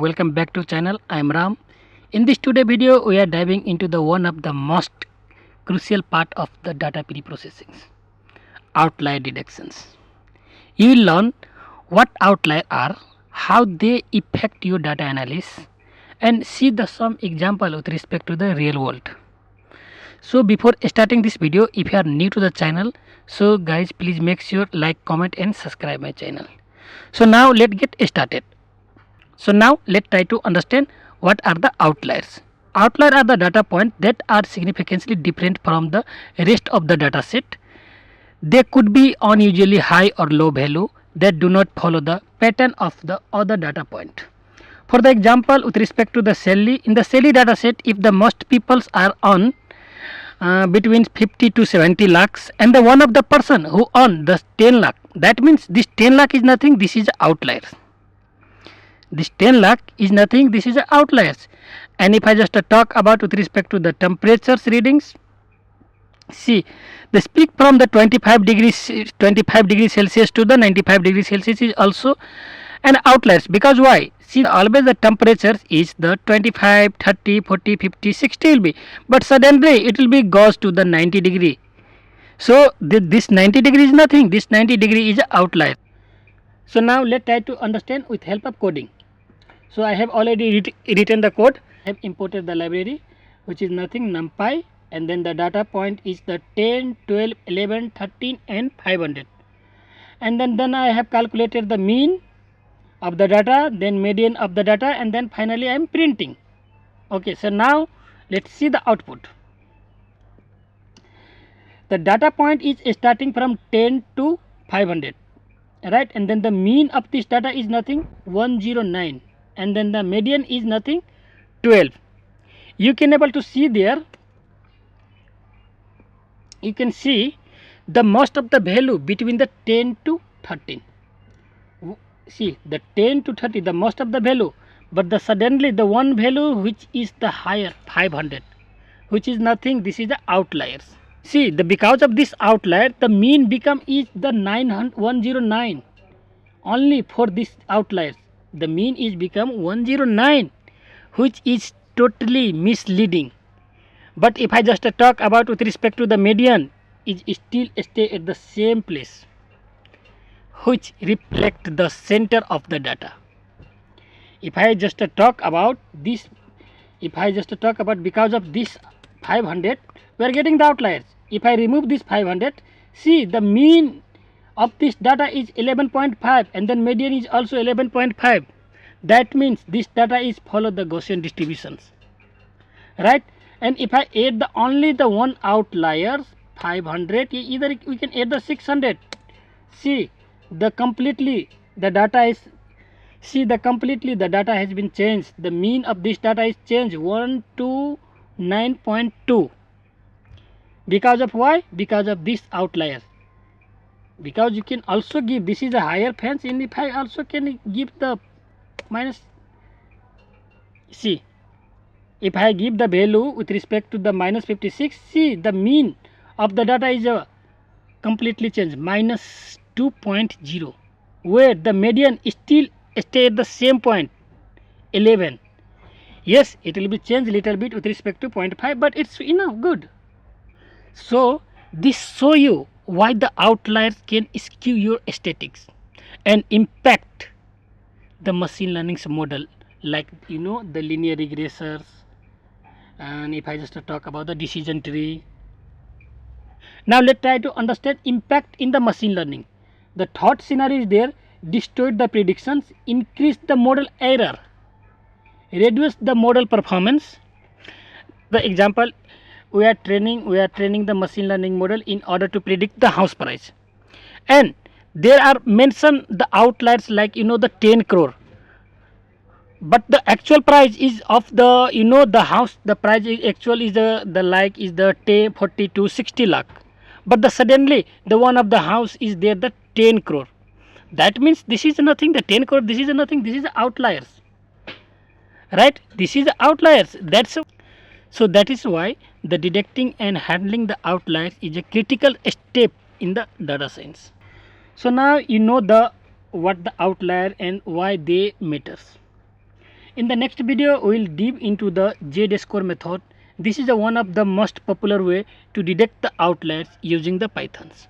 Welcome back to channel. I am Ram. In this today video we are diving into the one of the most crucial part of the data pre-processing, outlier detections. You will learn what outliers are, how they affect your data analysis, and see the some example with respect to the real world. So before starting this video, if you are new to the channel, so guys please make sure like, comment and subscribe my channel. So now let's get started. So now let's try to understand what are the outliers. Outliers are the data points that are significantly different from the rest of the data set. They could be unusually high or low value that do not follow the pattern of the other data point. For the example, with respect to the Sally, in the Sally data set, if the most peoples are on between 50 to 70 lakhs and the one of the person who earn the 10 lakh, that means this 10 lakh is nothing, this is outliers. This 10 lakh is nothing, this is outliers. And if I just talk about with respect to the temperatures readings, see the peak from the 25 degrees Celsius to the 95 degrees Celsius is also an outliers. Because why? See, always the temperature is the 25, 30, 40, 50, 60 will be, but suddenly it will be goes to the 90 degree. So this 90 degree is nothing, this 90 degree is an outlier. So now let's try to understand with help of coding. So I have already written the code. I have imported the library, which is nothing, numpy, and then the data point is the 10, 12, 11, 13 and 500. And then I have calculated the mean of the data, then median of the data, and then finally I am printing. Okay, so now let's see the output. The data point is starting from 10 to 500, right? And then the mean of this data is nothing, 109, and then the median is nothing, 12. You can able to see there, you can see the most of the value between the 10 to 13. See the 10 to 30, the most of the value, but the suddenly the one value which is the higher, 500, which is nothing, this is the outliers. See, the because of this outlier, the mean become is the 109. Only for this outliers, the mean is become 109, which is totally misleading. But if I just talk about with respect to the median, it still stay at the same place, which reflect the center of the data. If I just talk about this, if I just talk about because of this 500, we are getting the outliers. If I remove this 500, see the mean of this data is 11.5 and then median is also 11.5. That means this data is follow the Gaussian distributions, right? And if I add the only the one outliers 500, either we can add the 600. See the completely the data is, see the completely the data has been changed. The mean of this data is changed 129.2. because of why? Because of this outlier. Because you can also give, this is a higher fence, and if I also can give the minus, see if I give the value with respect to the minus 56, see the mean of the data is completely changed, minus 2.0, where the median still stay at the same point, 11. Yes, it will be changed little bit with respect to 0.5, but it's good. So this show you why the outliers can skew your statistics and impact the machine learning model, like the linear regressors, and if I just talk about the decision tree. Now let's try to understand impact in the machine learning. The thought scenario is there: distort the predictions, increase the model error, reduce the model performance. The example, we are training the machine learning model in order to predict the house price, and there are mentioned the outliers like the 10 crore, but the actual price is of the the house, the price is actual is the like is the 10 40 to 60 lakh, but the suddenly the one of the house is there the 10 crore. That means this is nothing, the 10 crore, this is nothing, this is outliers, right? This is outliers. So that is why the detecting and handling the outliers is a critical step in the data science. So now the what the outlier and why they matters. In the next video, we will dive into the Z-score method. This is one of the most popular way to detect the outliers using the Pythons.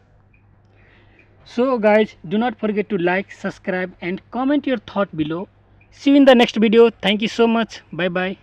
So guys, do not forget to like, subscribe and comment your thought below. See you in the next video. Thank you so much. Bye bye.